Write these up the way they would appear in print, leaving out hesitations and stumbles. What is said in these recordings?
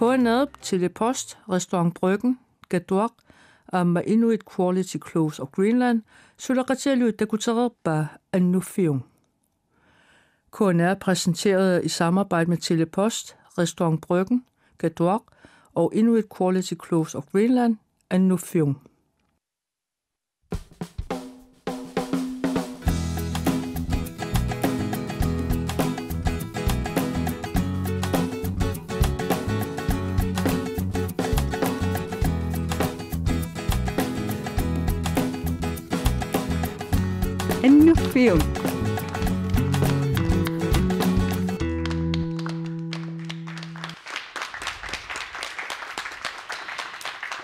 KNAB, Telepost, Restaurant Bryggen, Gaduaq, Amma Inuit Quality Clothes of Greenland, Sulaqatialut Takutarerpa Annufiung. KNAB præsenterede i samarbejde med Telepost, Restaurant Bryggen, Gaduaq og Inuit Quality Clothes of Greenland Annufiung. Annufiung.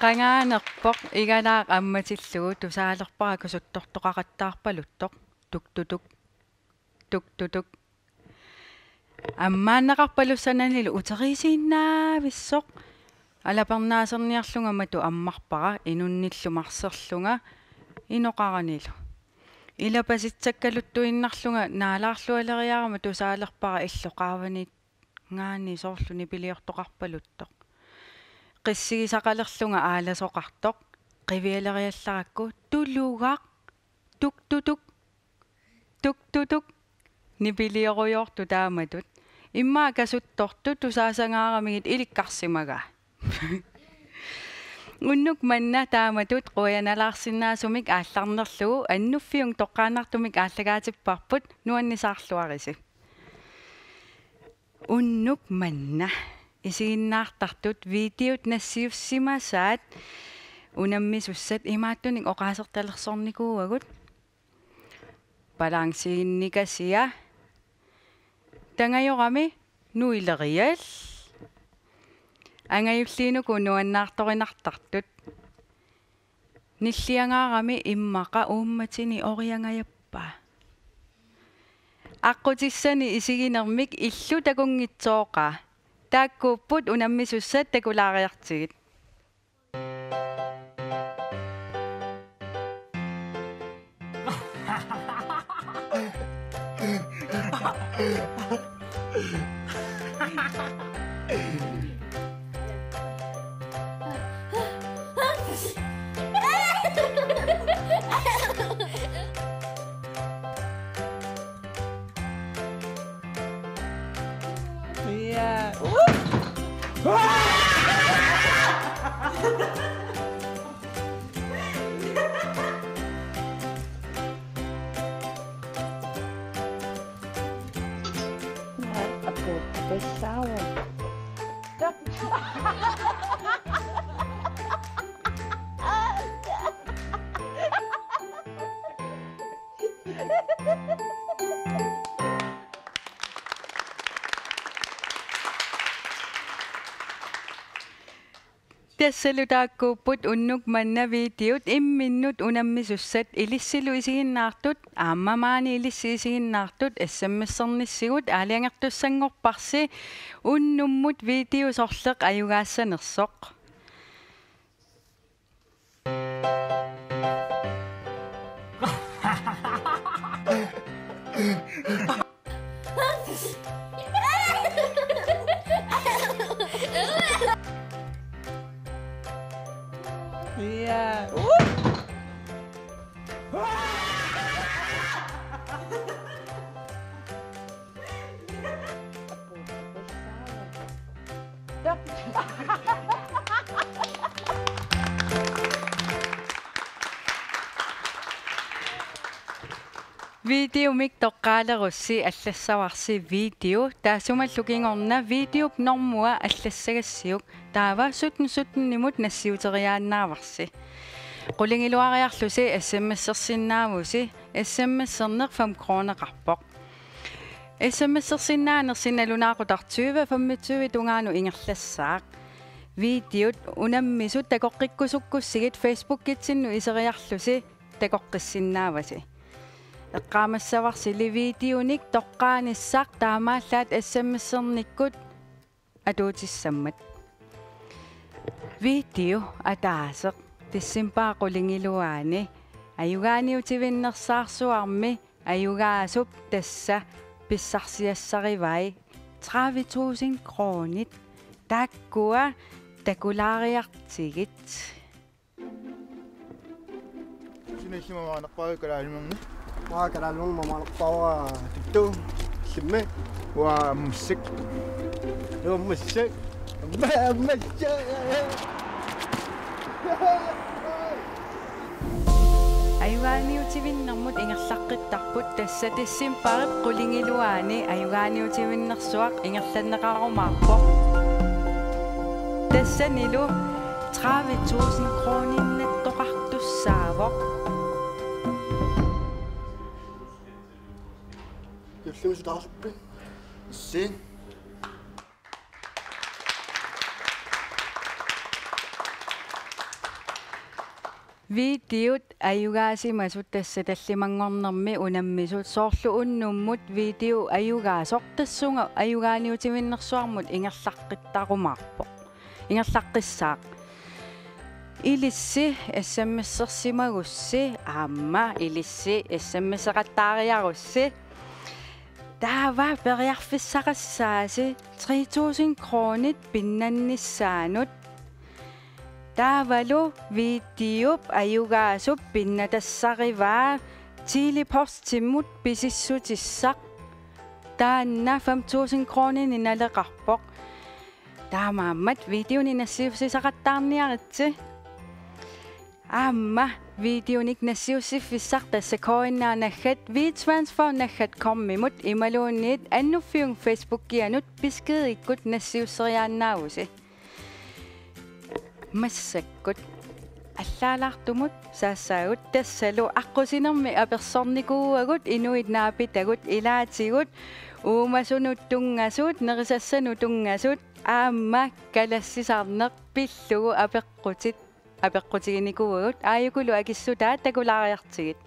Qangaanerpoq igalaaq ammatillugu tusaalerpara kusuttortoqaqattaarpaluttoq tuktutuk tuktutuk аммааннеқарпалуссананилу утерисииннаависсоқ алапернааserniarlunga мату аммарпара инунниллумарсерлунга иноқаранилу илапаситсаккалуттуиннарлунга наалаарлуалериарама тусаалерпара иллоқааванит ngaani соорлуни пилиортоқарпалуттоқ qissigisaqalerlunga aalasоқартоқ qivиалериалларакку тулугаақ туктутук туктутук нипилиоруйорту тааматут иммаа касутторту тусаасангаарамигит иликкарсимага уннук манна тааматут қуяналаарсинаасумик аалларнерлугу аннуффиун тоққаанартумик ааллагаатиппарпут нуаннисаарлуариси уннук манна исигиннаартартут видеот нассиуссимасаат унаммисуссат имааттуник оқаасерталерсорникууагут балансиинникасиа тангайорами нуилериал ангаюллиинуку нуаннаарторинартартут ниллиангаарами иммаqa уумматини ориангаяппа аққутиссани исигинермик иллу такунгитсооqa тааккууппут унаммисуссат такулаариартигит тассалутааккууппут уннук манна видеот имминнут унаммисуссат илиссилу исигиннаартут ааммамаани илисси исигиннаартут ассаммиссерниссигут аалиангертуссангорпарси уннуммут видео сорлеқ аюгаассанерсоқ видео мик тоққаалерусси аллассаварси видео таасумаллукингорна видео нормуа аллассагассиук таава сутннимут нассиутериааннааварси qulingilluariarlusi sms-ersinnaavusi sms-erner 5 kroner qarpoq sms-ersinnaanersinnalunaaqutart 25 tungaanu ingerlassaaq videot unammisut takoqqikkusukkussigit Facebook-kitsinnu iseriarlusi takoqqissinnaavasi eqqaamassavarsili videonik toqqaanissaaq taamaallaat sms-ernikkut atuutissammat video ataaseq тиссимпаа qulingilluaani аюганиутивиннерсаарсуарми аюгаасуп тасса писсарсиассаривай 30.000 кронит Takkua takulaariartigit. Sinäsimä vaan paikalla Paikalla paua tiktu simme wa musik. Musik. Ayugaaniutivinnermut ingerlaqqittarput tassa tissimparip qulingiluaani ayugaaniutivinnersuaq ingerlanneqarumaarpoq tassa nilu 30.000 krooninnattoqartussaavoq Kyllämys taasuppi. Sin. Videot ayugaasimasut tassa tallimangornermi unammisut soorlu unnummut video ayugaasortassunga ayugaaniutivinnersuarmut ingerlaqqittarumаарpoq ingerlaqqissaaq ilissi sms-sersimagussi aamma ilissi sms-eqattaariarussi taava periarfissaqassaasi 3000 kroonit pinnannissaanut taavalu videop ayugaasup pinnatassarivaa tiilipostimmut pisissutissaq taanna 5000 kroonin inaleqarpoq taamaammat videonin nassiussisaqattaarniaritsi aamma videonik nassiussiffissaq tassakoinnaanaggat WeTransfer naggat kommimut imaluunniit annuffiung Facebookianut piskedikkut nassiusseriaannaavusi massakkut аллаалаартумут саассаагут тассалу аққусинерми аперсорникууагут инуит наапитагут илаатигут уумасунут тунгасут нерисассану тунгасут аама калассисаарнеқ пиллугу апеққутигиникууагут ааюкулу акиссутаа такулаариартигит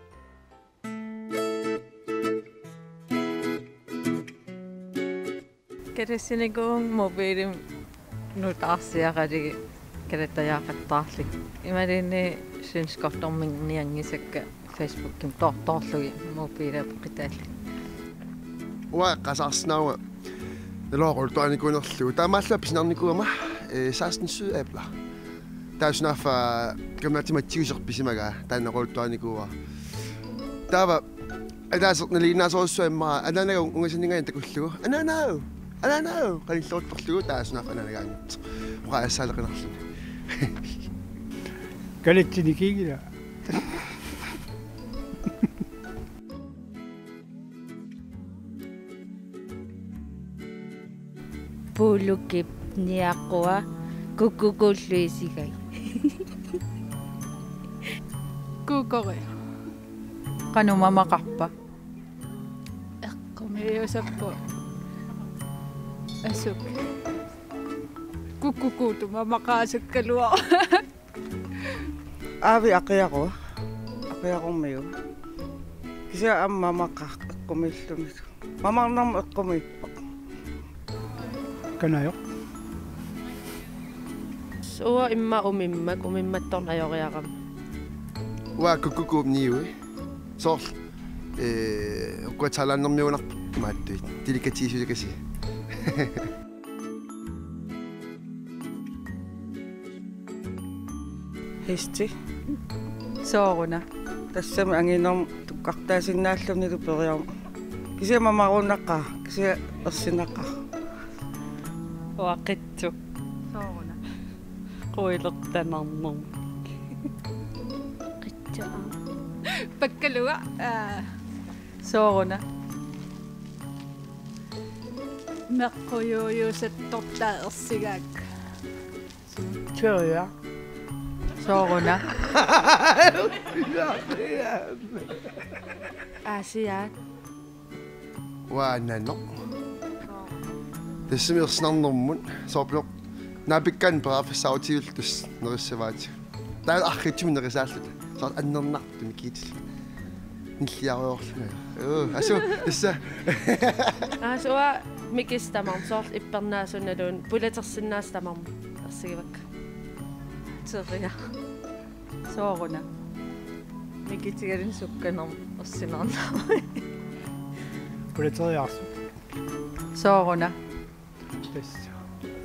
кересинигуун мобилим нутаарсиақалиги калаттаяақаттаарлик ималинни синскортормингниангисакка фейсбукким тоорлуги мобилап қитаалли Уа qasarsinauga налоорултуаникуунерлугу таамааллуа писинарникуама сааснссуапла тааснафа гамнатиматсигусерписимага тааннеқултуаникуа таава адасерналинаасоруссуаммара ананага унгасинингаан такуллугу ананаа qalillortorlugu taasnaaf ananagaangit uqaassaalaqinarluni Kalittinikigila. Pulukip niaqua kukukulluisigai. Kukore. Qanumamaqarpa. Eqqumiyusappu. Asuk. Kukukutu mamaqaasakkalua. Aavi aqiaqummiu. Kisa ammamaqaqqumillumit. Mamarnam eqqumippa. Kanayo. Suwa imma umimmattorn ajoriaqam. Уа куккуумниуи соор уққаталааннэрмиунар мааттуит деликатисуликаси Histi. sooruna Tassami anginom tuqqartaasinnaalluunilu periam. Kisa mamarunaqqa, kisa ersinaqqa. Waqittu. sooruna Quilertanarnum. Qittaa. Pakkalua. sooruna Meqquyuyusattortaaersigak. Tjøya. sooruna Asiat. уа нанно тассимиерснарнэрмут соорпиоқ наапиккан пераффассаутигултус нериссаваати таа архитсуми нерисааллут соор аннернартуми киитил ниллиаруйорлуга асу тасса Asua mikistamam soort ippernaasunaluun pulatersinnaastamam ersigivak. teria sooruna Mikitigarin sukkanam ersinarna. Puleteriarsu. sooruna Tassa.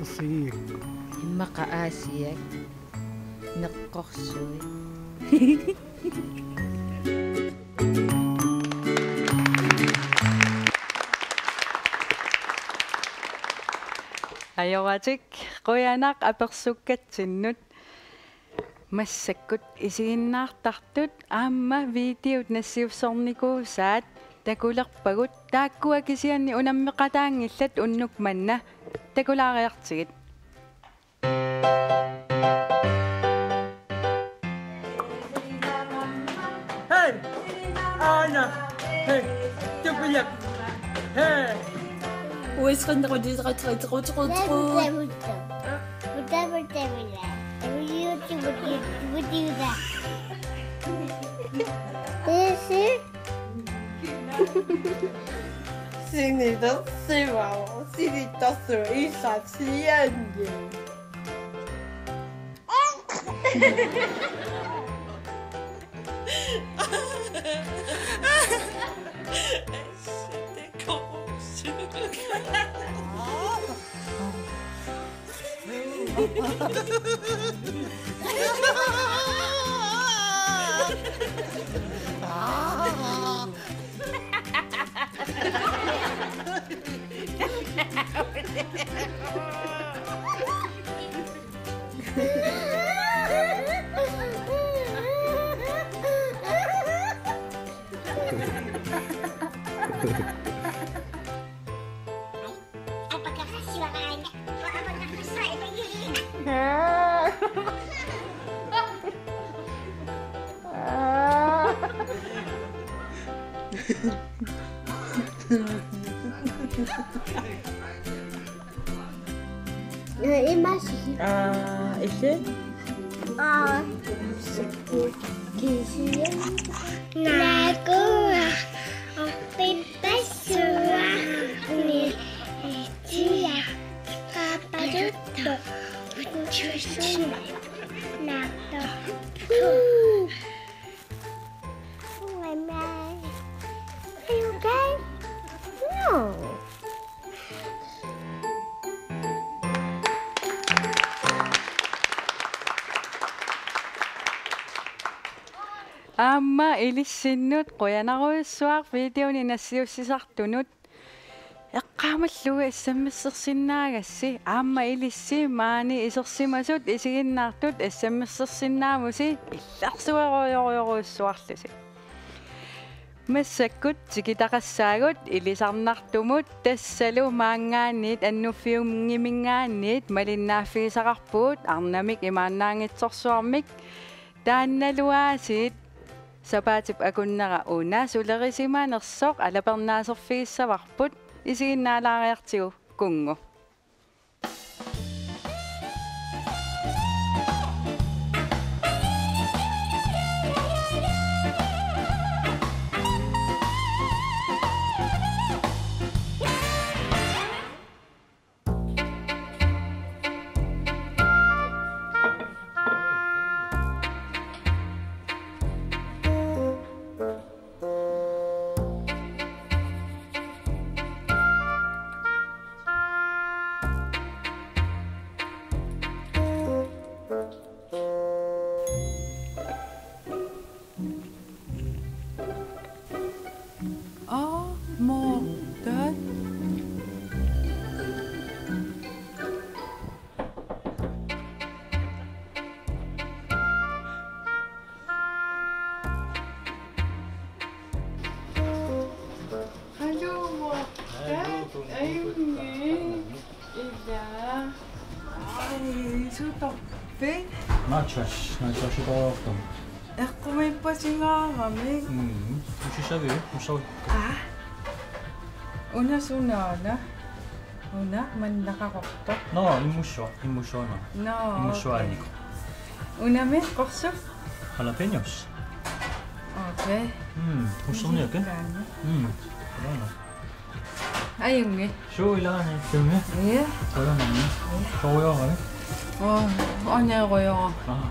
Sige. Makaasiyak. Nakorsoy. Ajoraatik qoyaanaaq apersukkatsinnut массаккут исигиннаартартут аама видеот нассиуссорникуусаат такулерпагут тааккуа кисианни унаммеқатаангиллат уннук манна такулаариартигит Hey! Anna! Hey! Tupiyak! Hey! Would do that. This is Ese? Are you okay? No. аама илиссиннут qoyanaruissuaq видеони нассиуссисартунут эққаамаллуга иссаммиссерсиннааgassi аама илисси маани исерсимасут исигиннаартут иссаммиссерсиннаамуси илларсуеруйоруйоруиссуарлуси массаккут тикитақассаагут илисарнартумут тассалу маангаанниит аннуффиумгимингаанниит малиннааффигисақарпуут арнамик имааннаангитсорсуармик таанналуаасиит сапаатип акуннера уна сулерисимаанерсоқ алапернаасерфигиссаварпут исигиннаалаариартигу кунгу Natrash idag. эққумиппасингаарами Ushishavi, ushavi. унасунаана уна маннақақорто No, imushona. no Imushuanico. унами қорсу Jalapeños. окей Usoni okay? Bueno. аюнги Shuilani, tunge. е Hola nani. Shoyo gani. 아냐고요 Ah.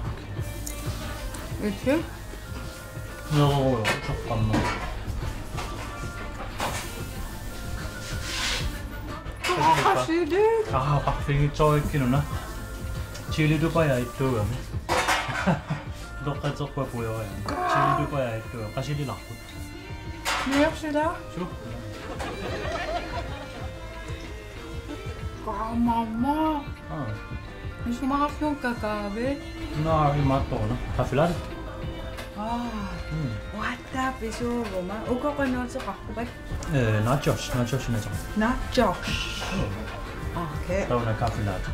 이렇게 No, 잠깐만. Qasilik. qarfingitsoikkinuna chilitupaya ittuugami loqqaterpa puyoria chilitupaya ittuuga qasililarput Niarsila. su Mamma. ah Misumarafun kakaabe. naari mattoona qafilari What pisuuma. Ukoqanuutseqarpukat. nachos inaja Not Josh. Okay. tauna qafilari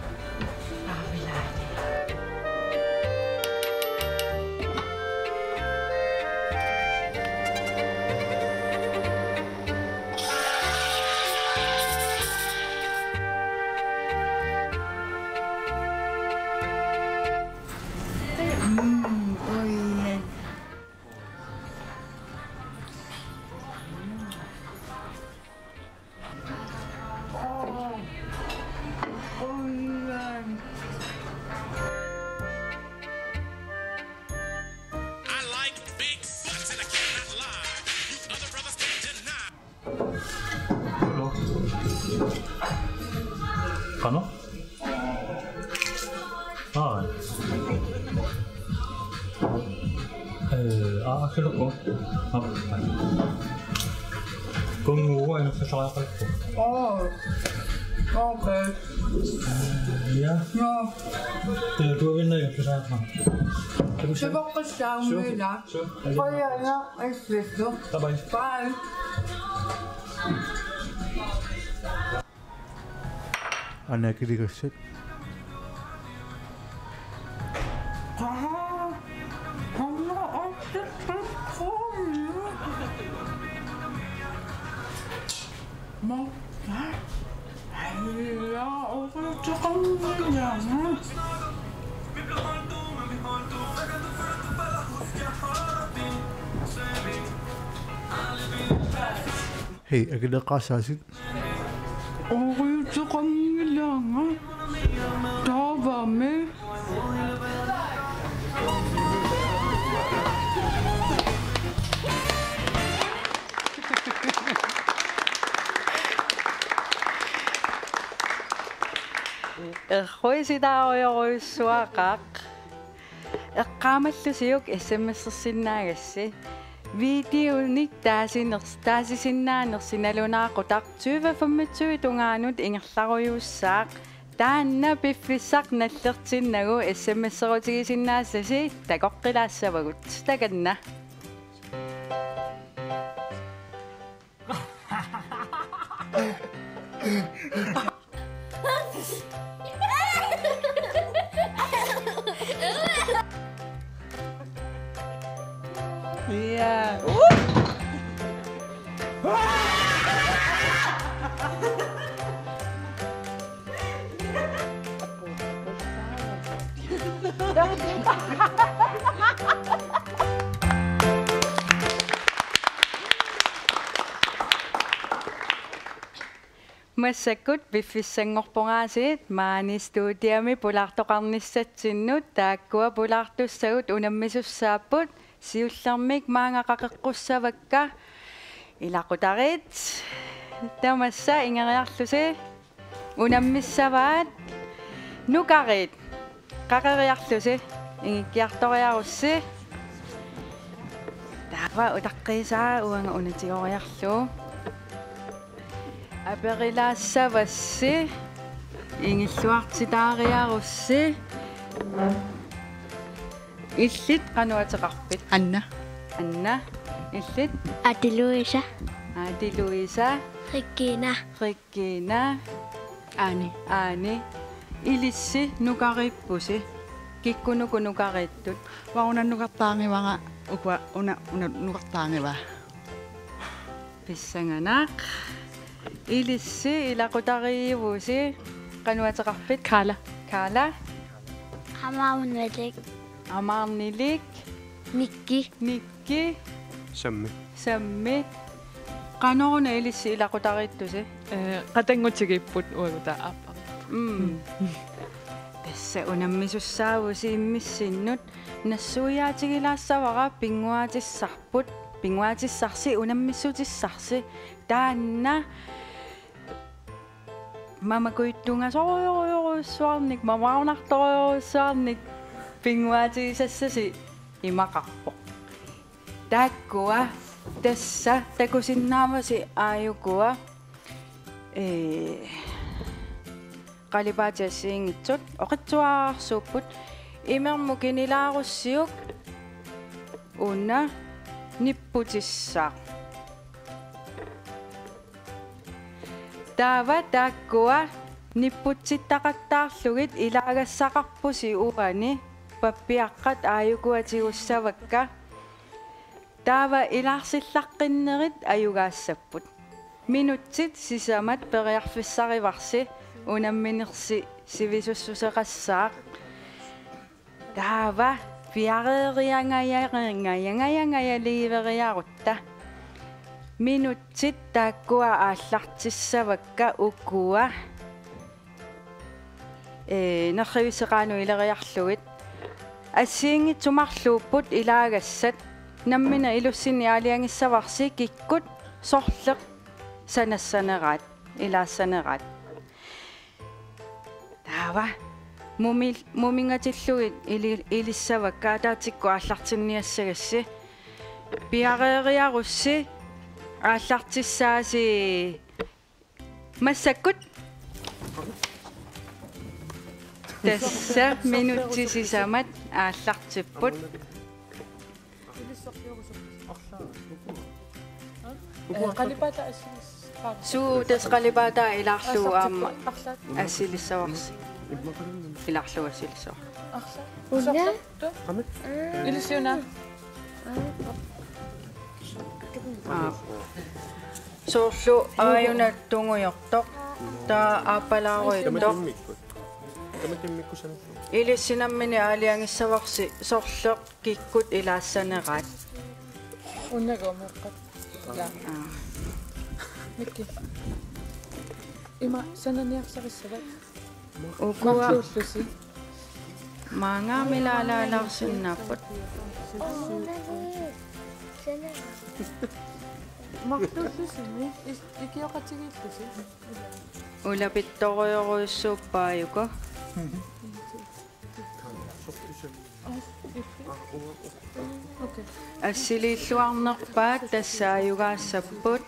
Kano? Akilo ko. Kung nguwa ay nagsasakakal ko. Oh. Okay. Yeah. No. Tinagawin na yung kasama. Sabak ka sa umila. Kaya na. Ay, swift. Tabay. Bye. Ana kirigasset. Hei, agad qasasit. Oryutsaqanngilanga. Taavame. Erhuisitaarujoruissuaqaq eqqaamallusiuk SMS-ersinnaagassi videonik taasisinnaanерсиналунаақутақ 2025 tungaanut ingerlaruyuussaaq таанна пиффиссақ наллертиннагу SMS-erutigisinнаассаси такоққилаассавагут таканна Yeah. Массаккут пиффиссангорпунгаасиит маани студиами пулаартоқарниссатсиннут тааккуа пулаартуссагут унаммисуссааппут сиуллэрмик маангақақеққуссавакка илақутарит тамасса ингериарлуси унаммиссаваат нукарит қақериарлуси ингиккиарториарусси таава утаққисаа уанга унатигориарлу аперилаассавасси ингиллуартитаариарусси иллит qanуатеқарпит Anna. иллит Atiluisa. Adi-Luisa Regina. Ani ilissi nukarippusi kikkunuku nukarittut Wa una nukartaangiwanga ukwa una nukartaangiwa. pissanganak ilissi ilaqutariivusi qanуатеқарпит Carla. Amaunalik. Amarnilik Nikki. Sammi qanoruna ilissi ilaqutarittusi Qatangutigiput uaguta appa. Tässä unammisussaavus immissinnut nassuujaatigilaassavara pinguatissarsi unammissuutissarsi taanna Mamakuittungasorujoruissuarnik mamaunartorijoruissuarnik pinguatigisassasi imaqarpoq. Taakkua tassa takusinnaamasi aayukua qalipaatiassiingitsut oqitsuaarsuupput imermu kinilaarussiuk unna nipputissaaq. Taava taakkua nipputsittaqattaarlugit ilaagassaqarpusi uani pappiaqqat aayukuatigussavakka taava ilaarsillaqqinnerit ayugaassapпут minutsit sisamat periarfissarivarsi unamminersi sivisussuseqassaaq taava fiareeriangayangayaliiveriarutta minutsit taakkua aallartissavakka ukkua nerriviseqaanu ileriarlugit assiingitsumarluupput ilaagassat nammina ilussini aaliangissavarsi kikkut sorleq sanassaneraat ilaassанeraat taava mumingatillugit ilissavakka ataatikku aallartinniassagassi piareeriarussi aallartissaasi massakkut tässä minuuttisisamat aallartipput suu tas qalipata ilaarlu aamma assilissavars ilaarlu assilissavars Ilisiuna. soorlu aajunattunguyortoq taa aapalaaruittoq ilissinammini aaliangissavarsi sorleq kikkut ilaassанeraat Unnagomeqqat. Ja. Mikki. Ima sananiarsarissavat. ukua Marluullusi. maangaamilaalaalаарsinnaappat Marluullusi. Ikioqatigillusi. ulapittoriuruissuuppaayuko Okay. assiliilluarnerpaat tassaayugaassapпут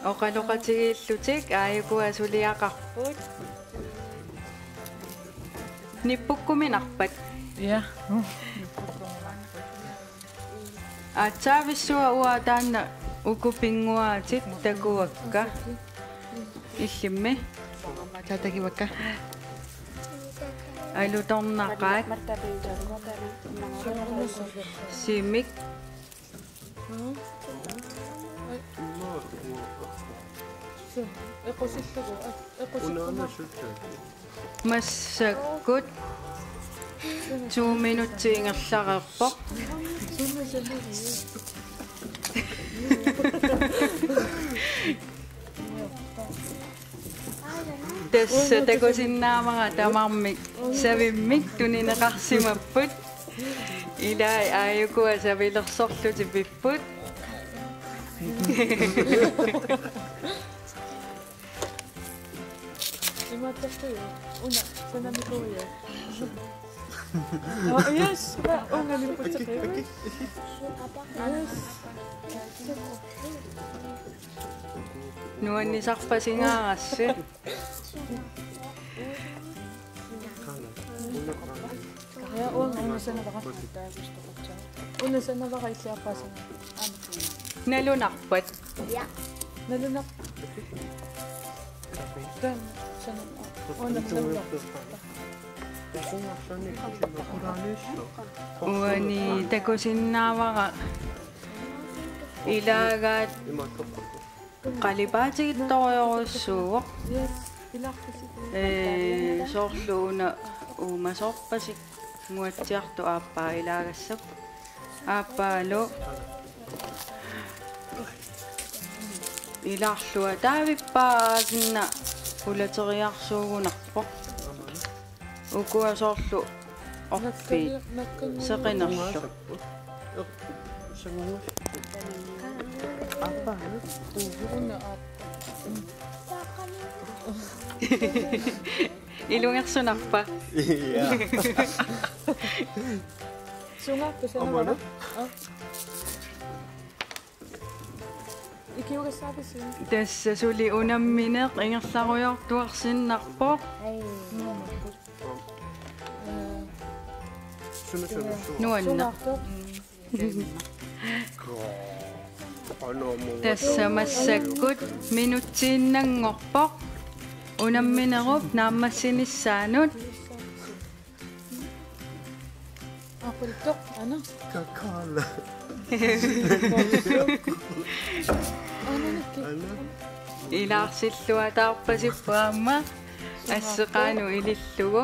oqaloqatigillutik aayukua suliaqarput nippukkuminarpat Ja. atsaavissua uataanna ukupinguaatit takuakka illimmi Taatakiwakka. alutornaqaat simik massakkut 2 minuuttiingerlareerpoq tässä takusinnaamanga tamarmik savimmik tunineqarsimapput ilai aayukua savilersorlutipipput Ima takuyo. Una sanamikuya. Oh yes. Una nipputsaqiwa. Yes. nuannisarpasingaarassi Ja una sanavara. Una sanavara isiappasana. nalunarpat Nalunaq. Dan sanam. Una sanavara. uani takusinnaavara ilaagaat qalipaatigittoriorussuuq Yes. Ilaqtisi. soorluuna uumasorpasik nguatsiartu aappaa ilaagassap aappaalu ilaarlua taavippaasinna ulateriarsuugunarpoq ukua soorlu orpi seqinerlu ilungersunarpa Sungaakku sen vara. Ikiugassaapisin. tässä suli unammineq ingerlarujortuarsinnarpoq nuanna tässä massakkut minutsiinnangorpoq unamminerup naammassinnissaanut Aqueltok, ano? Kakala. ilaarsilluataarpasippaamma asseqaanu ilillugu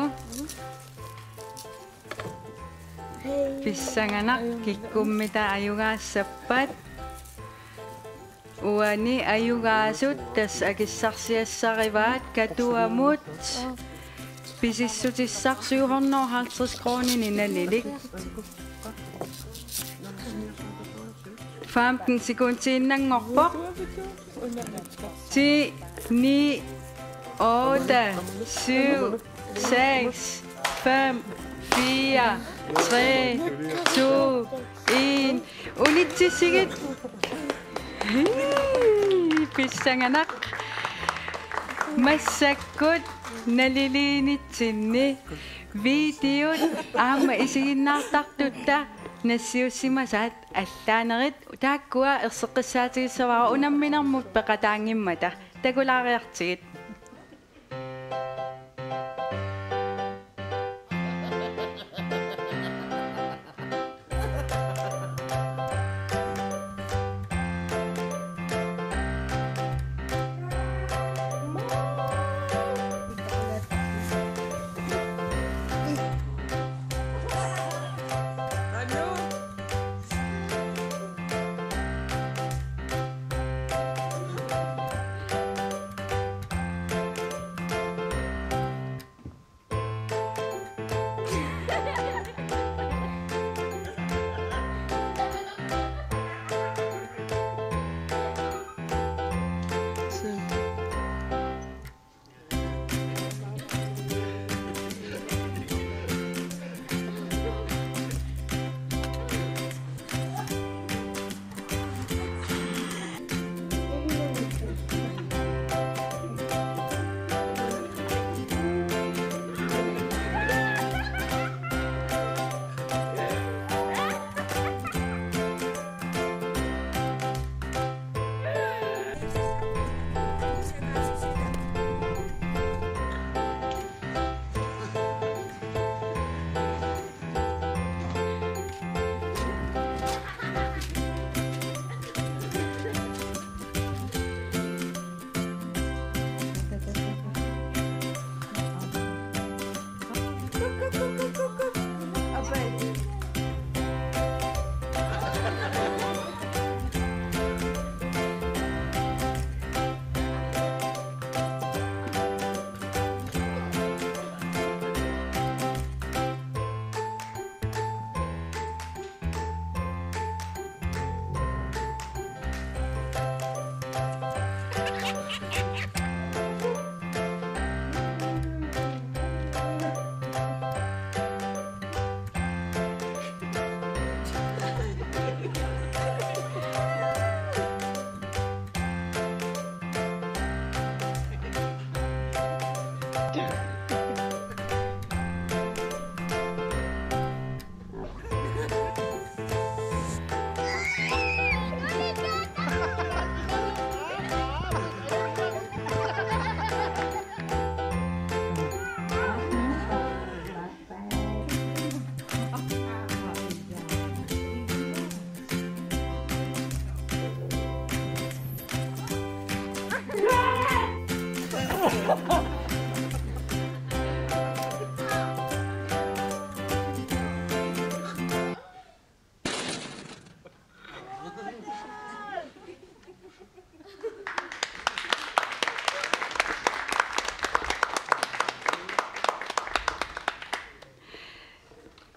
pissanganaq kikkummita ayugaassappat uani ayugaasut tas akissarsiassarivaat katuamut pisissutissarsiuhornor 50 kronin inalilik 15 sekundsinnangorpoq 10 9 8 7 6 5 4 3 2 1 ulitsigit pissanganaq massakkut naliliinitsinni videot aama isiginnaartartutta nassiussimasaat allaanerit taakkua erseqqissaatigissaraa unamminermut peqataangimmata takulaariartigit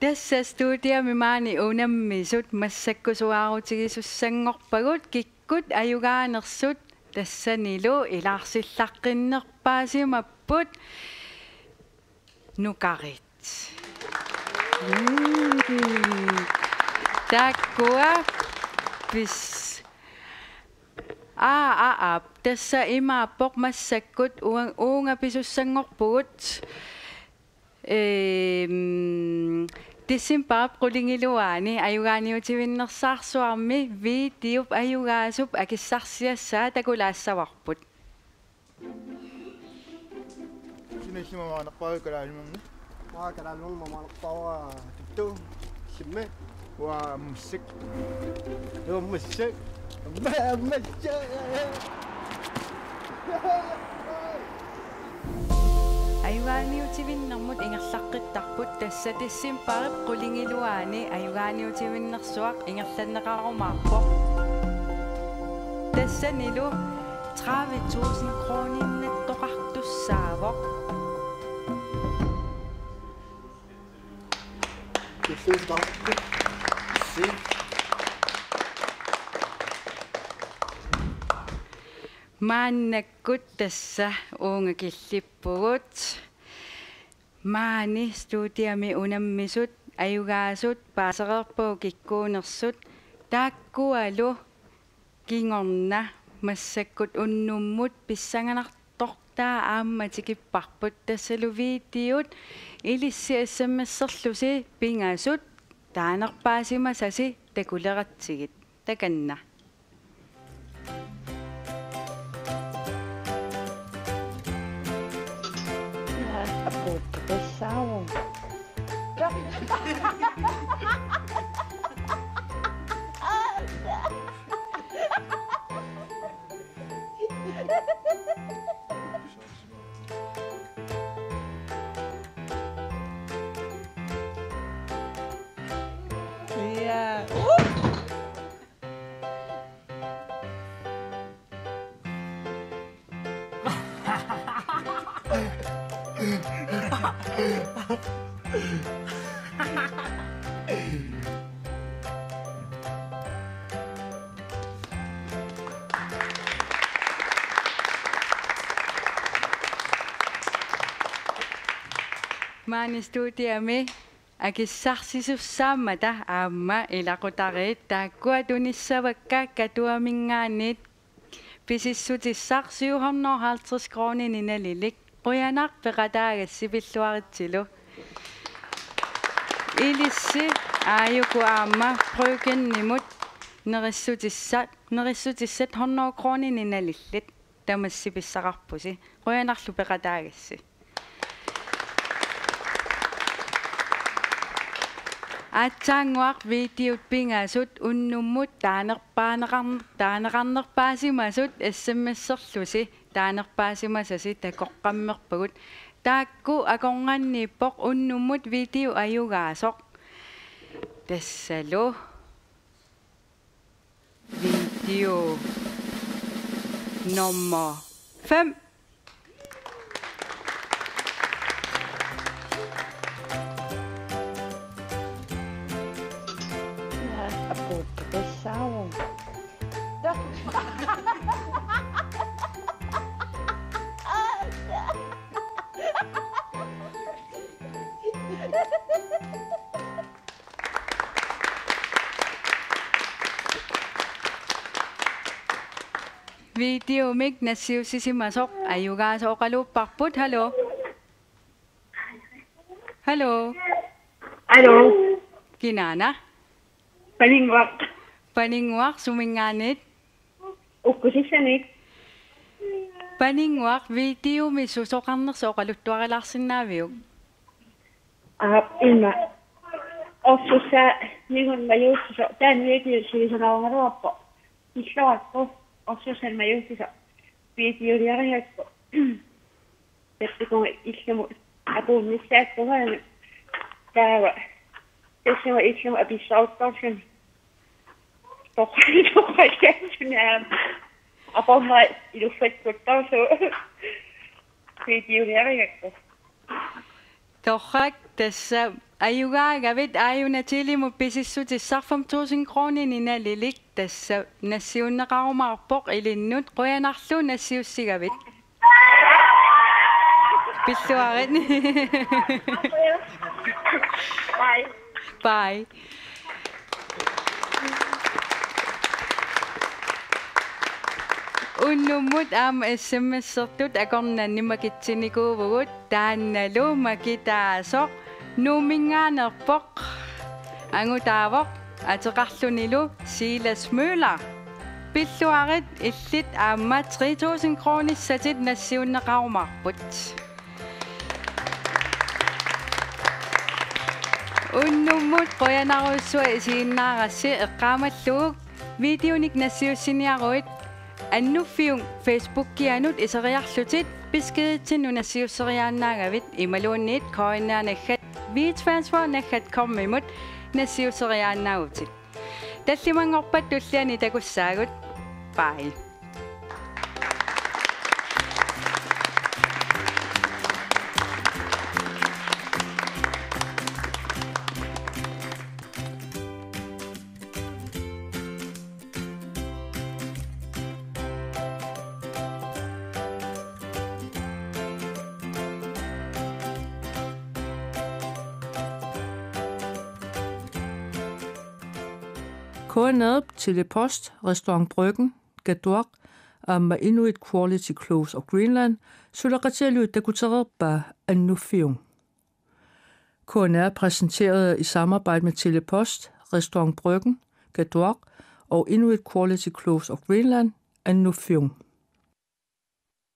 tässä studiami maani unammisut massakkusuarutigissussangorpagut kikkut ayugaanersut tässä nilu ilaarsillaqqinnerpaasimapput nukarit. Takkua pis tässä imaappoq massakkut uungapisussanngorpugut tissimparap qulingiluaani ayugaaniutivinnersaarsuarmi viitiup ayugaasup akissarsiassaa takulaassavarbut sinassimamaanaqpaagukalaanimamni maakalaanulmamaanaqpawaa tuttu simme waa mussik yoo mussik ayugaaniutivinnermut ingerlaqqittarput tassa tissimparip qulingiluaani ayugaaniutivinnersuaq ingerlanneqarumaarpoq tassa nilu 30.000 krooninnattoqartussaavoq maannakkut tässä uungakillippugut maani studiami unammisut ayugaasut paasererpuu kikkuunersut taakkualu kingorna massakkut unnummut pissanganartortaa aammatikipparput tassalu viitiut ilissi assammasserlusi pingasut taanerpaasimasasi takuleratsigit takanna Pessoal. Yeah. Maani studiami akissarsisussaamata aamma ilaqutarit taakkua tunissavakka katuamingaanit pisissutissarsiuhornorhaltris kroonininalikik quyanarpeqataagassipilluaritsilu ilissi aayuku aamma brugennimut nerissutissat hornor kroonininalit tamassipissaqarpusi quyanarlu peqataagassi atsaanguaq viitiut pingasut unnummut taaneqarnerpaasimasut assammasserlusi taanerpaasimasasi takoqqammerpagut taakku akornganniippoq unnummut viitiu ayugaasoq tassalu viitiu nummer 5 Pessoal. Video mig nassiussisimasoq ayugaasoqaluupparput hallo hallo Hallo. Kinana Paningwaq sumingaanit ukkusissanit Paningwaq video missusoqarnersoqaluttuarilaarsinnaaviuk ilma ossussa nigun majuussiso tän viitiussilisanaungaruappo issoattu ossusen majuussiso viitiuliariakko tettikun islamu apuunnissaattuhan täällä tässä on islamu apissauttarsen toqakensunaan aponna iluffettuttaasu viitiuliariakko Torrak tässä Аюгаагавит ааюнатилиму писиссути 10000 kronin inalilik tassa nassiunneqarumaarpoq ilinnut quyanarlu nassiussiggavit. Pilluarit. Bye. Bye. Unnumut SMS-sertut akornannimakitsinikuuvugut taannalu makitaasoq nuuminngaanерpoq angutaavoq ateqarlunilu Silas Møller pilluarit illit aamma 3000 kronissatit nassiunneqarumaarput. Unnumut qoyanarussua isiinnaarassi eqqaamalluuk videonik nassiussiniaruit annuffiung Facebook-kianut iseriarlutit biskiditsin unassiusseriaannaagavit imaluunniit koinnaanaggat WeTransfer naggat kommimut nassiusseriaannaagutit tallimangorpat tulliani takussaagut bye. KNAB Telepost, Restaurant Bryggen, Gaduaq, Amma Inuit Quality Clothes of Greenland, Sulaqatialut Takutarerpa Annuffiung. KNAB præsenteret i samarbejde med Telepost, Restaurant Bryggen, Gaduaq og Inuit Quality Clothes of Greenland, Annuffiung.